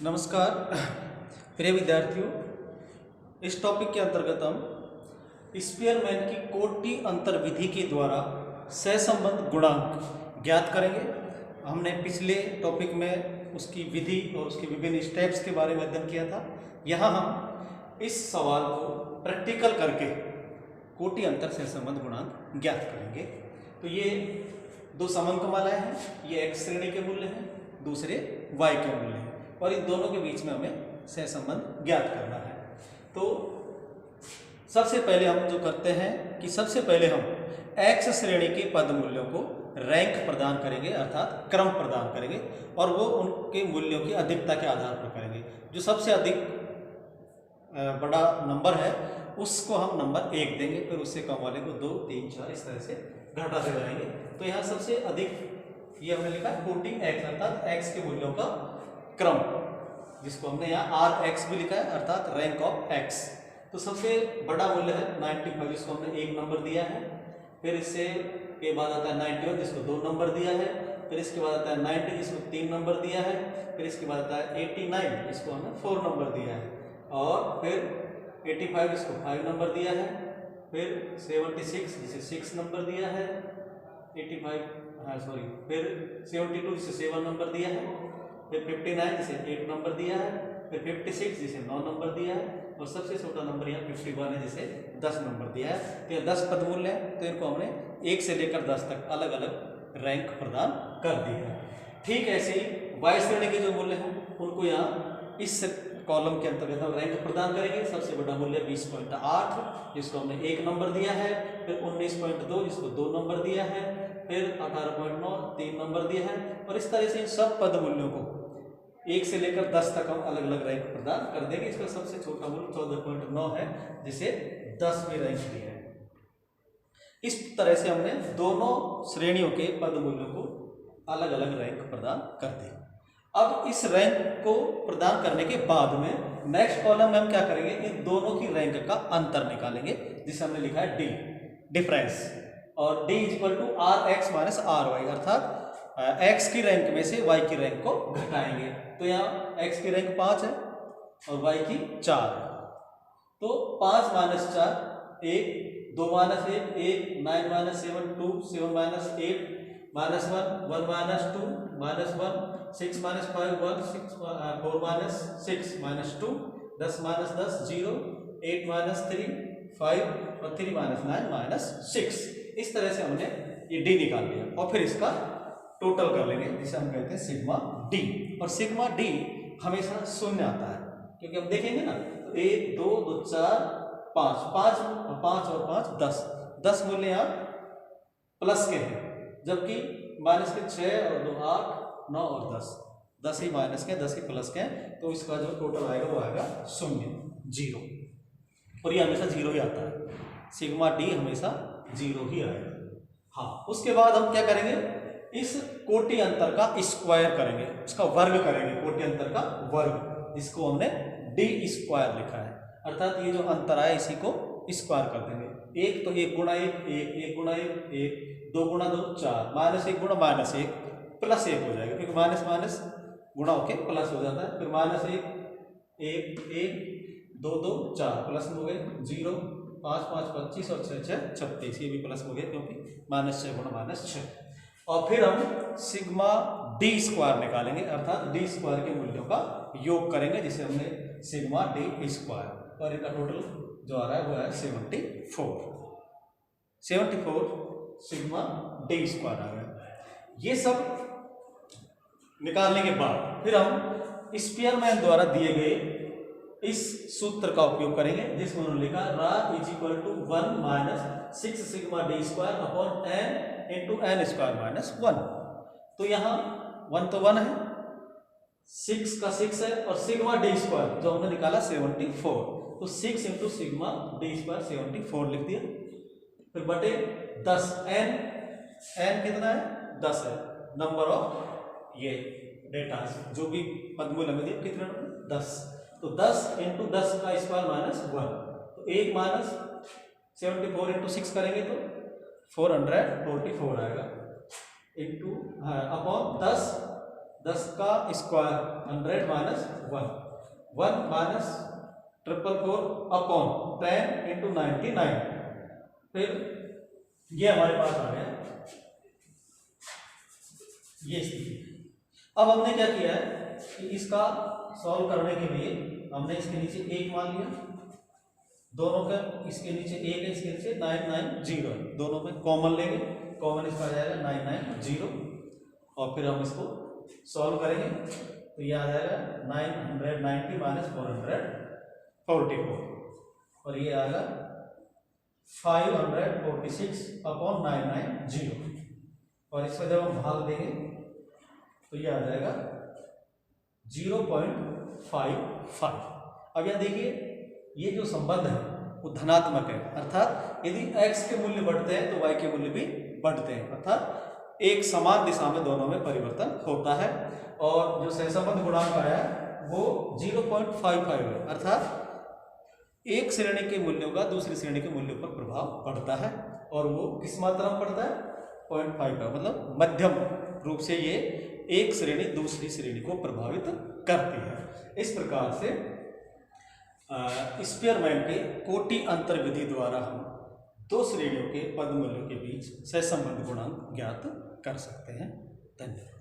नमस्कार प्रिय विद्यार्थियों, इस टॉपिक के अंतर्गत हम स्पीयरमैन की कोटि अंतर विधि के द्वारा सहसंबंध गुणांक ज्ञात करेंगे। हमने पिछले टॉपिक में उसकी विधि और उसके विभिन्न स्टेप्स के बारे में अध्ययन किया था। यहाँ हम इस सवाल को प्रैक्टिकल करके कोटि अंतर सहसंबंध गुणांक ज्ञात करेंगे। तो ये दो समांकमालाएं हैं, ये x श्रेणी के मूल्य हैं, दूसरे y के मूल्य हैं, और इन दोनों के बीच में हमें सहसंबंध ज्ञात करना है। तो सबसे पहले हम जो करते हैं कि सबसे पहले हम x श्रेणी के पद मूल्यों को रैंक प्रदान करेंगे, अर्थात क्रम प्रदान करेंगे, और वो उनके मूल्यों की अधिकता के आधार पर करेंगे। जो सबसे अधिक बड़ा नंबर है उसको हम नंबर 1 देंगे, फिर उससे कम वाले को 2, 3, 4 इस तरह से घटाते जाएंगे। तो यहाँ सबसे अधिक ये हमने लिखा कोटि x, अर्थात x के मूल्यों का क्रम, जिसको हमने यहाँ Rx भी लिखा है, अर्थात रैंक ऑफ x। तो सबसे बड़ा मूल्य है 95, जिसको हमने 1 नंबर दिया है। फिर इससे के बाद आता है 91, जिसको 2 नंबर दिया है। फिर इसके बाद आता है 90, जिसको 3 नंबर दिया है। फिर इसके बाद आता है 89, जिसको हमने 4 नंबर दिया है। और फिर 85, जिसको 5 नंबर दिया है। फिर 76, जिसे 6 नंबर दिया है। 85 फिर 72, जिसे 7 नंबर दिया है। फिर 59, जिसे 8 नंबर दिया है। फिर 56, जिसे 9 नंबर दिया है। और सबसे छोटा नंबर यहाँ 51 है, जिसे 10 नंबर दिया है। तो ये 10 पद मूल्य है, तो इनको हमने 1 से लेकर 10 तक अलग अलग रैंक प्रदान कर दी है। ठीक ऐसे ही y श्रेणी के जो मूल्य हैं उनको यहाँ इस कॉलम के अंतर्गत हम रैंक प्रदान करेंगे। सबसे बड़ा मूल्य 20.8, जिसको हमने 1 नंबर दिया है। फिर 19.2, जिसको 2 नंबर दिया है। फिर 18.9, 3 नंबर दिया है। और इस तरह से इन सब पद मूल्यों को 1 से लेकर 10 तक हम अलग अलग रैंक प्रदान कर देंगे। इसका सबसे छोटा मूल्य 14.9 है, जिसे 10वीं रैंक दी है। इस तरह से हमने दोनों श्रेणियों के पद मूल्यों को अलग अलग रैंक प्रदान कर दी। अब इस रैंक को प्रदान करने के बाद में नेक्स्ट कॉलम में हम क्या करेंगे, इन दोनों की रैंक का अंतर निकालेंगे, जिसे हमने लिखा है डी, डिफरेंस। और d equal to Rx minus Ry, अर्थात x की रैंक में से y की रैंक को घटाएंगे। तो यहाँ x की रैंक 5 है और y की 4 है। तो 5 minus 4 1, 2 minus 1 1, 9 minus 7 2, 7 minus 8 minus 1, 1 minus 2 minus 1, 6 minus 5 1, 6 4 minus 6 minus 2, 10 minus 10 0, 8 minus 3 5, और 3 माइनस 9 माइनस 6। इस तरह से हमने ये d निकाल लिया, और फिर इसका टोटल कर लेंगे, जिसे हम कहते हैं सिग्मा डी। और सिग्मा डी हमेशा शून्य आता है, क्योंकि हम देखेंगे ना, तो 1 2 2 4 5 5 और 5 10 10 मूल्य यहाँ प्लस के हैं, जबकि माइनस के 6 और 2 8 9 और 10 10 ही माइनस के 10 ही प्लस के हैं। तो इसका जो टोटल आएगा वो आएगा 0 0, और ये हमेशा 0 ही आता है। सिग्मा डी हमेशा 0 ही आएगा। हाँ, उसके बाद हम क्या करेंगे, इस कोटि अंतर का स्क्वायर करेंगे, उसका वर्ग करेंगे, कोटि अंतर का वर्ग, जिसको हमने डी स्क्वायर लिखा है। अर्थात ये जो अंतर आया इसी को स्क्वायर कर देंगे। 1 तो 1 गुणा 1 1, 1 गुणा 1 1, 2 गुणा 2 4, माइनस 1 गुणा माइनस 1 प्लस 1 हो जाएगा, क्योंकि माइनस माइनस गुणा होके प्लस हो जाता है। फिर माइनस 1 1 1 2 2 4 प्लस हो गए 0, 5 5 25 और 6 6 36, ये भी प्लस हो गया, क्योंकि माइनस 6 गुणा माइनस 6। और फिर हम सिग्मा डी स्क्वायर निकालेंगे, अर्थात डी स्क्वायर के मूल्यों का योग करेंगे, जिसे हमने सिग्मा डी स्क्वायर, और इनका टोटल जो आ रहा है वो है 74 सिग्मा डी स्क्वायर आ गया। ये सब निकालने के बाद फिर हम स्पीयरमैन द्वारा दिए गए इस सूत्र का उपयोग करेंगे, जिसमें उन्होंने लिखा rho is equal to 1 minus 6 sigma D square upon n into n square minus 1। तो यहाँ 1 तो 1 है, 6 का 6 है, और सिग्मा डी स्क्वायर जो हमने निकाला 74, तो 6 इंटू सिग्मा डी स्क्वायर 74 लिख दिया। फिर बटे 10, n कितना है 10 है, नंबर ऑफ ये डेटा जो भी पदमूल हमें दिया कितना 10, तो 10 इंटू 10 का स्क्वायर माइनस 1, तो 1 माइनस 74 इंटू 6 करेंगे तो 444 आएगा, इंटू अपॉन 10 10 का square 100 minus 1, 1 minus 444 upon 10 into 99। फिर ये हमारे पास आ गया ये स्थिति। अब हमने क्या किया है कि इसका सॉल्व करने के लिए हमने इसके नीचे 1 मान लिया, दोनों का इसके नीचे 1 है, इसके नीचे 990 है, दोनों में कॉमन लेंगे, कॉमन इसका आ जाएगा 990 और फिर हम इसको सॉल्व करेंगे तो ये आ जाएगा 990 माइनस 444 और ये आएगा 546 अपॉन 990 और इसका जब हम भाग देंगे तो ये आ जाएगा 0.55। अब यहाँ देखिए ये जो संबंध है वो धनात्मक है, अर्थात यदि x के मूल्य बढ़ते हैं तो y के मूल्य भी बढ़ते हैं, अर्थात एक समान दिशा में दोनों में परिवर्तन होता है। और जो सहसंबंध गुणांक आया वो 0.55 है, अर्थात एक श्रेणी के मूल्यों का दूसरी श्रेणी के मूल्यों पर प्रभाव पड़ता है और वो किस मात्रा में पड़ता है 0.5 का, मतलब मध्यम रूप से ये एक श्रेणी दूसरी श्रेणी को प्रभावित करती है। इस प्रकार से स्पीयरमैन के कोटि अंतर विधि द्वारा हम दो श्रेणियों के पद मूल्यों के बीच सहसंबंध गुणांक ज्ञात कर सकते हैं। धन्यवाद।